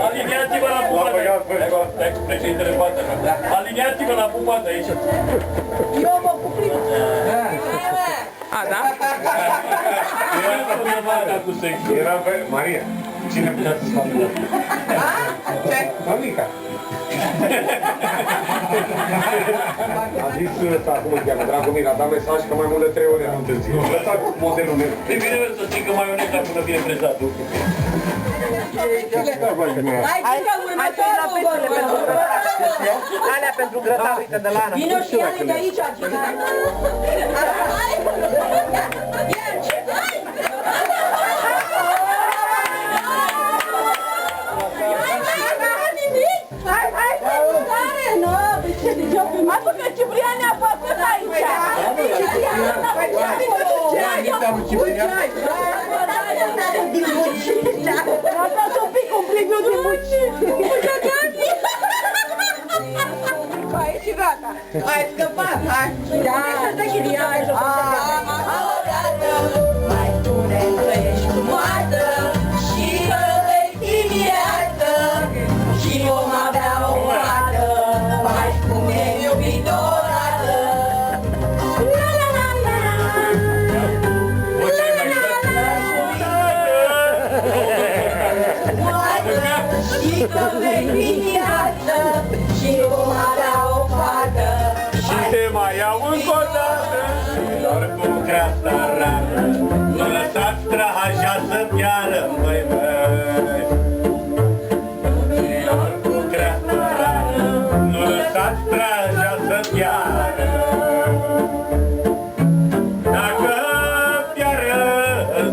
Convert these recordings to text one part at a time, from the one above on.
Aliniați-vă la pupată. Președintele poate. Aliniați-vă la pupată aici. Eu mă cupriu. A, da? Era pe Maria. Cine putea să facă? Ce? Mamica. A zis ăsta, cum îl cheamă, Dragomir, a dat mesaj că mai mult de 3 ore am întârziat. Lăsați modelul meu. E bine să zic că maioneza până bine prezat. Alea pentru grătar, uite, de la Ana. Vino și ale de aici, Gina. Mă că Ciprian ne-a făcut aici! Ciprian! Lăsați un pic un plic de muci! Hai și gata! Ai scăpat, hai! Da, să Ciprian! Mai spune că ești frumoasă și că vei fi viață și vom avea o fată, mai spune iubitorată. La la la la și că vei fi viață și vom avea o fată. Și te mai iau încă o dată, doar cu creasta rară. Nu lăsați trahaja să piară, măi, măi. Doar cu creasta rară, nu lăsați trahaja să piară. Dacă piară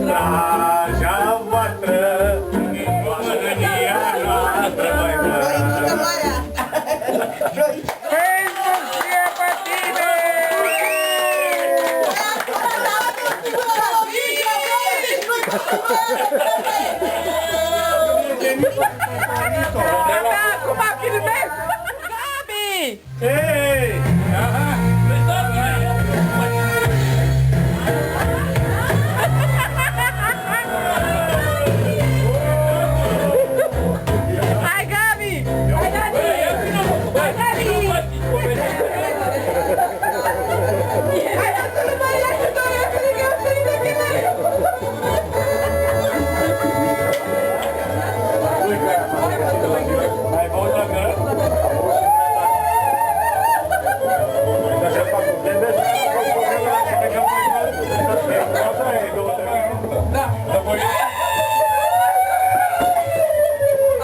trahaja voastră, mânia noastră, măi, măi. Acum filmez! Gabi! Ei! Aha! Hai, Gabi! Hai, Gabi! Hai, Gabi! Hai, lasă-l mai la câtoare, că ne gău să-i de chemare! Ai văzut dacă? Așa fac cu tebe? Da.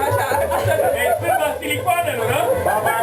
Așa, așa. E sârba silicoanelor, da? Baba,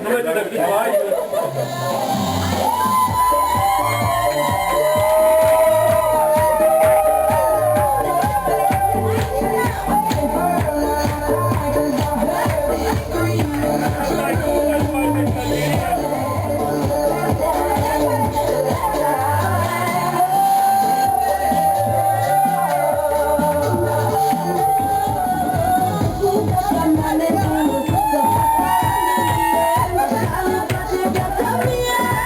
nu merge de câțiva ani. Yeah.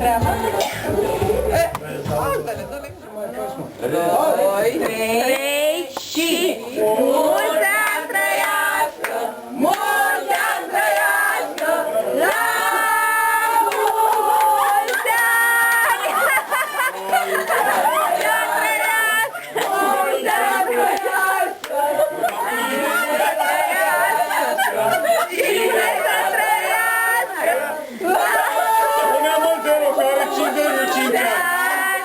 treaba. 2, 3 și mulți ani trăiască, mulți ani trăiască, la mulți ani! Mulți ani trăiască, mulți ani trăiască, cine să trăiască, Spunea Montero că are 55 ani.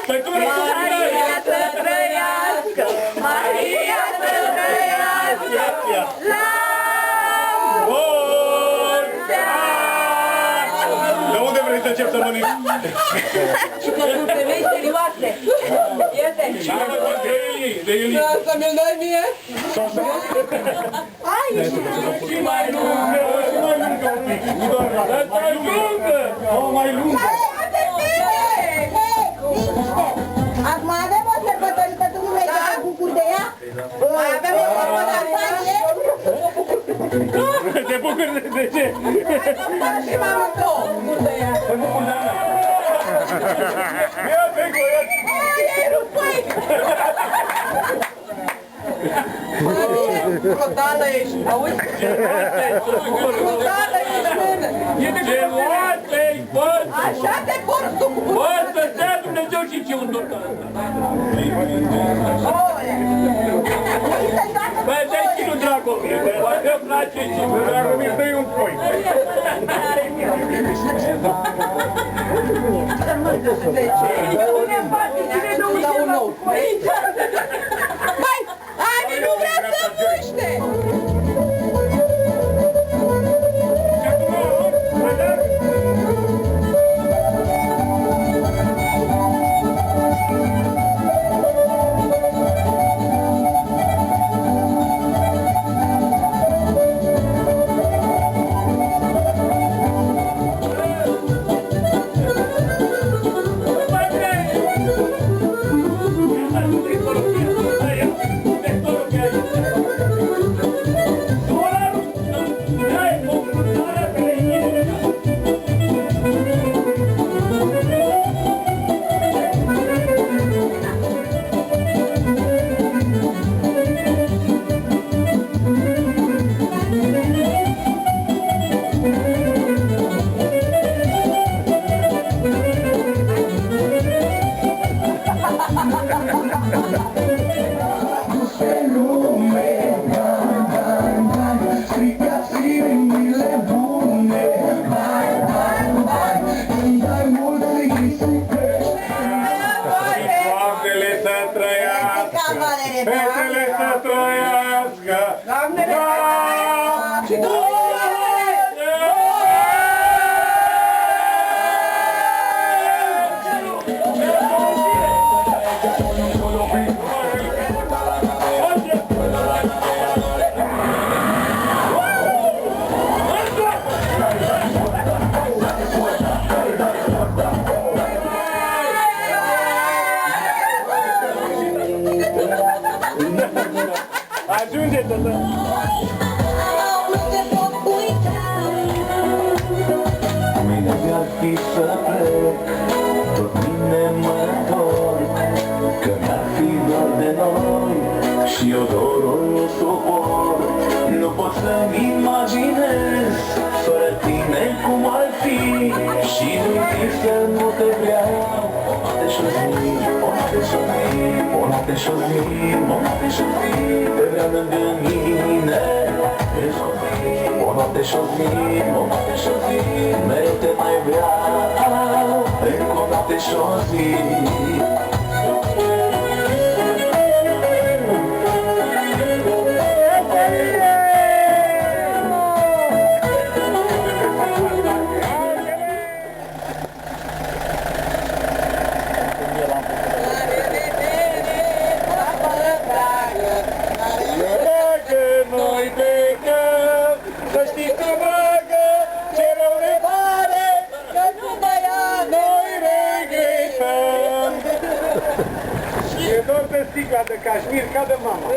Păi tu vrei Maria să trăiască, Maria să trăiască, la mulți ani! De unde vrei să încep să mănânci? Și că sunt femei serioase. Iete. De Iulie. Să mi-l dai mie? Hai, Și mai lungă, și mai lungă un pic. Nu doar mai lungă. O, mai lungă. Acum avem o sărbătorită, tu nu vrei să te bucuri de ea? Mai avem o sărbătorie? Te bucuri de ce? și mai mult două. Multă ea. Ia pe coiat. Ai rupt, păi! Rodală ești, auzi? Rodală ești, mână! Ce luate-i, bă! Așa te porți tu cu Bă, să stea Dumnezeu și ce un doctor. Bă, dai și nu dragomir, bă, îmi place și nu dragomir, dă-i un coi. Mai, Ani nu vrea să muște! Doamnele să trăiască! Fetele să trăiască! Doamnele să Da! și Ajunge, tătă! Mâine mi-ar fi să plec, tot mine mă dor, că mi-ar fi doar de noi și eu dorul nu suport. Nu pot să-mi imaginez fără tine cum ar fi și nu-i trist să nu te vreau. O noapte și o zi, o noapte și o zi, o noapte și o zi, te vreau lângă mine. O noapte și o zi, o noapte și o zi, mereu te mai vreau, încă o noapte și o zi. Dacă noi plecăm, să știi că bagă, ce rău ne pare, că nu mai am, noi regretăm. Și e doar de sticla de cașmir ca de mama.